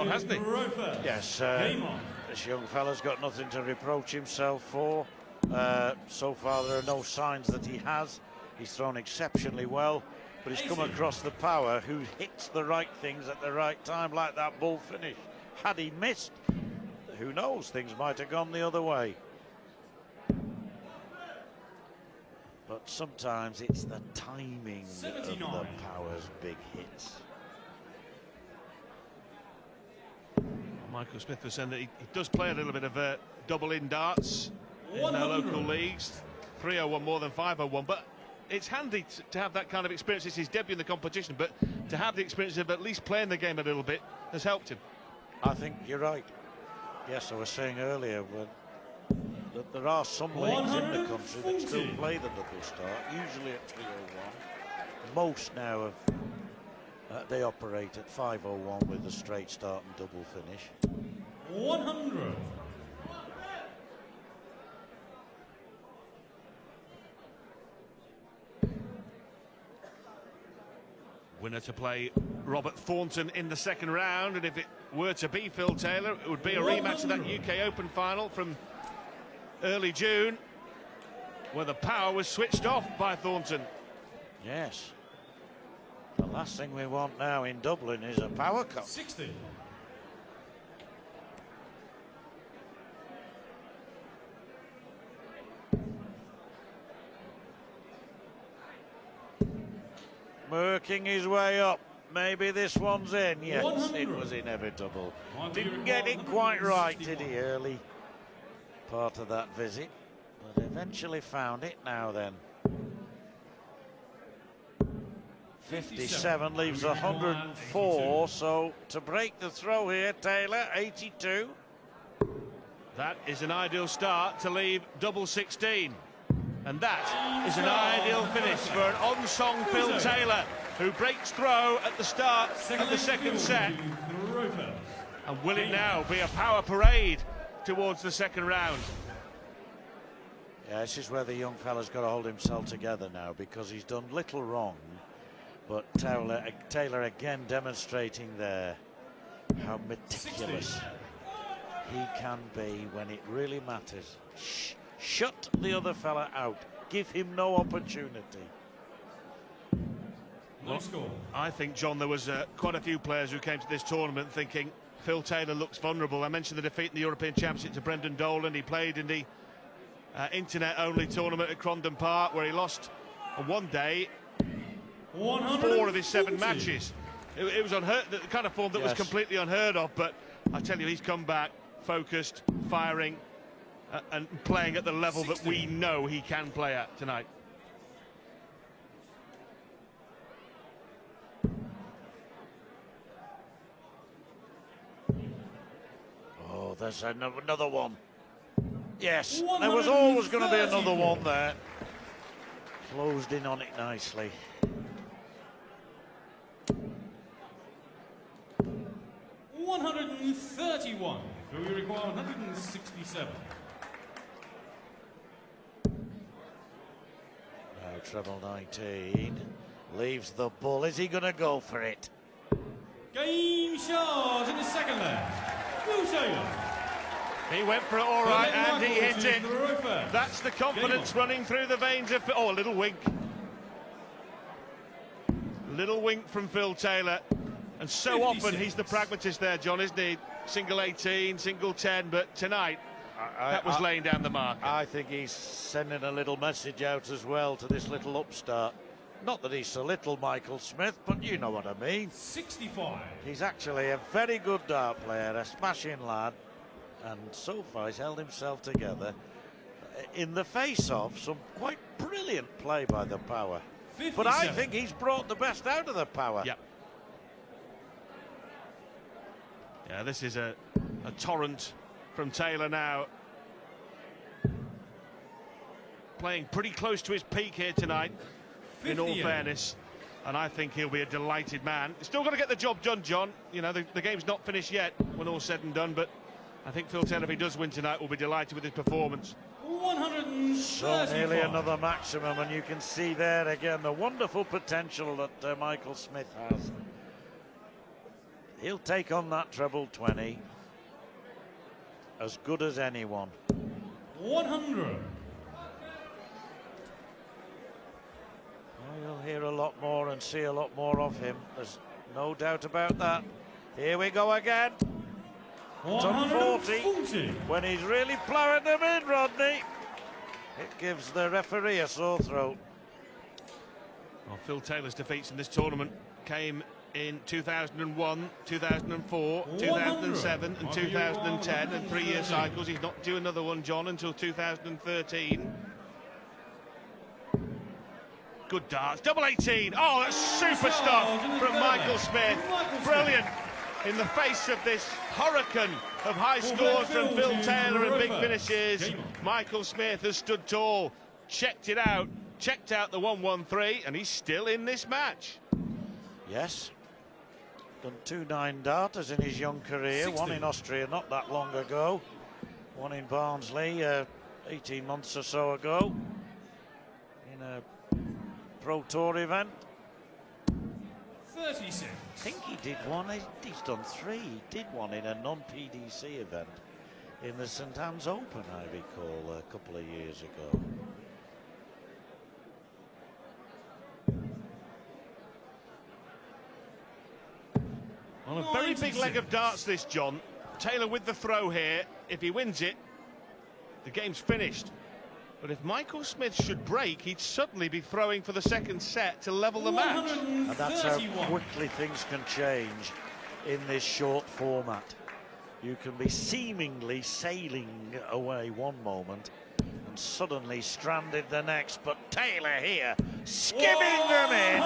well, hasn't he? Yes, this young fella's got nothing to reproach himself for. So far there are no signs that he has. He's thrown exceptionally well, but he's come across the power who hits the right things at the right time, like that bull finish. Had he missed, who knows, things might have gone the other way. But sometimes it's the timing of the power's big hits. Michael Smith was saying that he does play a little bit of double in darts in their local leagues. 301 more than 501, but it's handy to have that kind of experience. It's his debut in the competition, but to have the experience of at least playing the game a little bit has helped him. I think you're right. Yes, I was saying earlier that there are some leagues in the country that still play the double start, usually at 301. Most now have they operate at 501 with a straight start and double finish. 100. Winner to play Robert Thornton in the second round, and if it were to be Phil Taylor, it would be a rematch of that UK Open final from early June, where the power was switched off by Thornton. Yes. The last thing we want now in Dublin is a power cut. 60. Working his way up. Maybe this one's in. Yes, 100. It was inevitable. Didn't get it quite right, did he, early part of that visit? But eventually found it now then. 57 leaves 104, so to break the throw here, Taylor, 82. That is an ideal start to leave double 16. And that is an ideal finish for an on-song Phil Taylor, who breaks throw at the start of the second set. And will it now be a power parade towards the second round? Yeah, this is where the young fella's got to hold himself together now, because he's done little wrong. But Taylor again demonstrating there how meticulous he can be when it really matters. Shut the other fella out. Give him no opportunity. Well, I think, John, there was quite a few players who came to this tournament thinking Phil Taylor looks vulnerable. I mentioned the defeat in the European Championship to Brendan Dolan. He played in the internet-only tournament at Crondon Park, where he lost on one day 4 of his 7 matches. It was unheard, the kind of form that was completely unheard of, but I tell you, he's come back focused, firing, and playing at the level that we know he can play at tonight. Oh, there's another one. Yes, there was always going to be another one there. Closed in on it nicely. 131. So we require 167. Now treble 19. Leaves the bull. Is he going to go for it? Game charge in the second leg. Phil Taylor. He went for it all right, and he hit it. That's the confidence running through the veins of... Oh, a little wink. Little wink from Phil Taylor. And so 56. often he's the pragmatist there, John, isn't he? Single 18, single 10, but tonight that was laying down the mark. I think he's sending a little message out as well to this little upstart. Not that he's so little, Michael Smith, but you know what I mean. 65. He's actually a very good dart player, a smashing lad, and so far he's held himself together in the face of some quite brilliant play by the power. 57. But I think he's brought the best out of the power. Yep. Yeah, this is a torrent from Taylor now. Playing pretty close to his peak here tonight, 58. In all fairness. And I think he'll be a delighted man. He's still got to get the job done, John. You know, the game's not finished yet when all's said and done, but I think Phil Taylor, if he does win tonight, will be delighted with his performance. 135. So nearly another maximum, and you can see there again the wonderful potential that Michael Smith has. He'll take on that treble 20 as good as anyone. 100. Oh, you'll hear a lot more and see a lot more of him. There's no doubt about that. Here we go again. Top 40. When he's really ploughing them in, Rodney. It gives the referee a sore throat. Well, Phil Taylor's defeats in this tournament came in 2001, 2004, 2007 and 2010, and 3-year cycles. He's not due another one, John, until 2013. Good darts, double 18. Oh, that's super stop from Michael Smith. Brilliant. In the face of this hurricane of high scores from Phil Taylor and big finishes, Michael Smith has stood tall, checked it out, checked out the 1-1-3, and he's still in this match. Yes. Done 2 9-darters in his young career, 60. one in Austria not that long ago, one in Barnsley 18 months or so ago in a Pro Tour event. 36. I think he did one, he's done 3. He did one in a non-PDC event in the St Anne's Open, I recall, a couple of years ago. Well, a very big leg of darts this, John. Taylor with the throw here. If he wins it, the game's finished. But if Michael Smith should break, he'd suddenly be throwing for the second set to level the match. And that's how quickly things can change in this short format. You can be seemingly sailing away one moment and suddenly stranded the next. But Taylor here, skimming them in.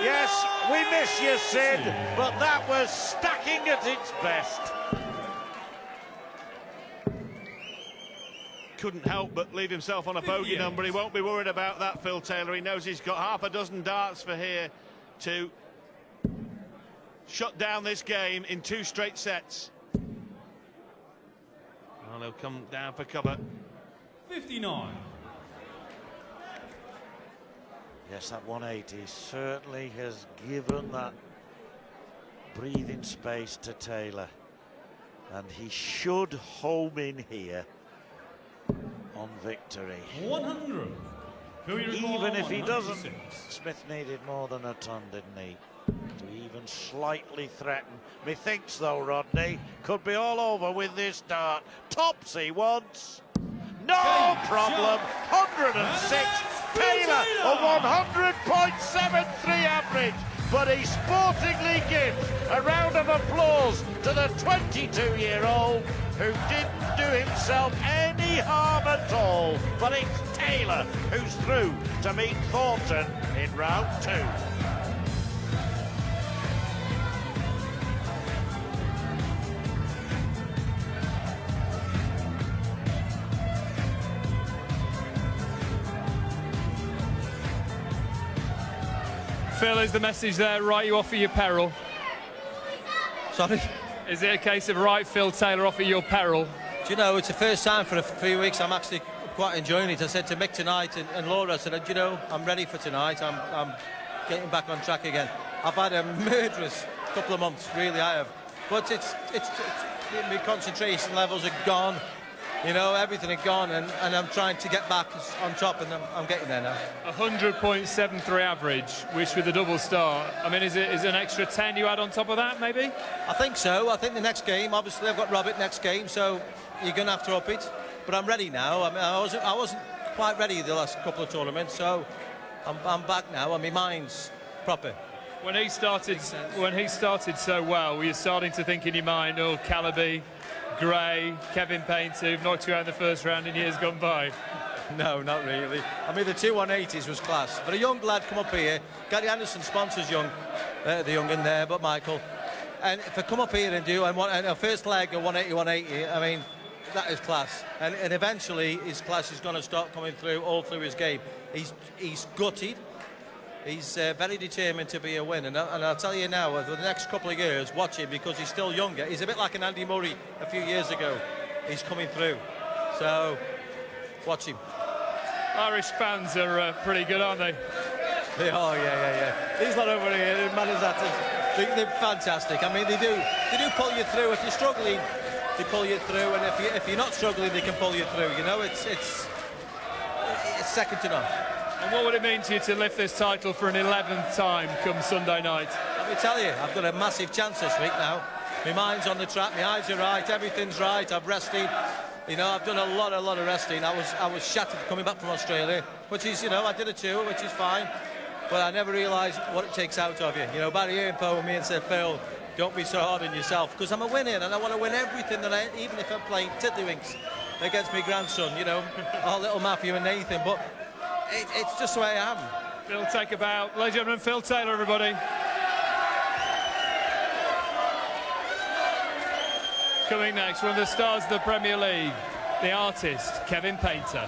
Yes, we miss you, Sid, but that was stacking at its best. Couldn't help but leave himself on a bogey number. He won't be worried about that, Phil Taylor. He knows he's got half a dozen darts for here to shut down this game in 2 straight sets. Well, he'll come down for cover. 59. Yes, that 180 certainly has given that breathing space to Taylor. And he should home in here on victory. 100. Even if he doesn't, Smith needed more than a ton, didn't he? To even slightly threaten. Methinks though, Rodney, could be all over with this dart. Topsy once. No problem. 106. Taylor a 100.73 average. But he sportingly gives a round of applause to the 22-year-old who didn't do himself any harm at all. But it's Taylor who's through to meet Thornton in round 2. Phil, is the message there, right you off at your peril? Sorry? Is it a case of right Phil Taylor off at your peril? Do you know, it's the first time for a few weeks I'm actually quite enjoying it. I said to Mick tonight and Laura, I said, you know, I'm ready for tonight. I'm getting back on track again. I've had a murderous couple of months, really I have. But it's my concentration levels are gone. You know, everything had gone, and I'm trying to get back on top, and I'm getting there now. 100.73 average, which with a double start. I mean, is it an extra 10 you add on top of that, maybe? I think so. I think the next game, obviously, I've got Robert next game, so you're going to have to up it. But I'm ready now. I mean, I wasn't quite ready the last couple of tournaments, so I'm back now, and my mind's proper. When he started so well, were you starting to think in your mind, oh, Calaby, Gray, Kevin Payne who've knocked you out in the first round in years gone by? No, not really. I mean, the 2 180s was class. But a young lad come up here, Gary Anderson sponsors the young in there, but Michael. And if I come up here and do a first leg of 180, 180, I mean, that is class. And eventually his class is going to start coming through all through his game. He's gutted. He's very determined to be a winner, and I'll tell you now, over the next couple of years, watch him because he's still younger. He's a bit like an Andy Murray a few years ago. He's coming through, so watch him. Irish fans are pretty good, aren't they? Oh, yeah. He's not over here, it matters that. They're fantastic. I mean, they do pull you through. If you're struggling, they pull you through, and if you're not struggling, they can pull you through. You know, it's second to none. And what would it mean to you to lift this title for an 11th time come Sunday night? Let me tell you, I've got a massive chance this week now. My mind's on the track, my eyes are right, everything's right. I've rested. You know, I've done a lot of resting. I was shattered coming back from Australia, which is, you know, I did a tour, which is fine. But I never realised what it takes out of you. You know, Barry Ian phoned me and said, Phil, don't be so hard on yourself, because I'm a winner and I want to win everything that even if I'm playing tiddlywinks against my grandson, you know, our little Matthew and Nathan. But it's just the way I am. Phil, take a bow. Ladies and gentlemen, Phil Taylor, everybody. Coming next, one of the stars of the Premier League, the artist, Kevin Painter.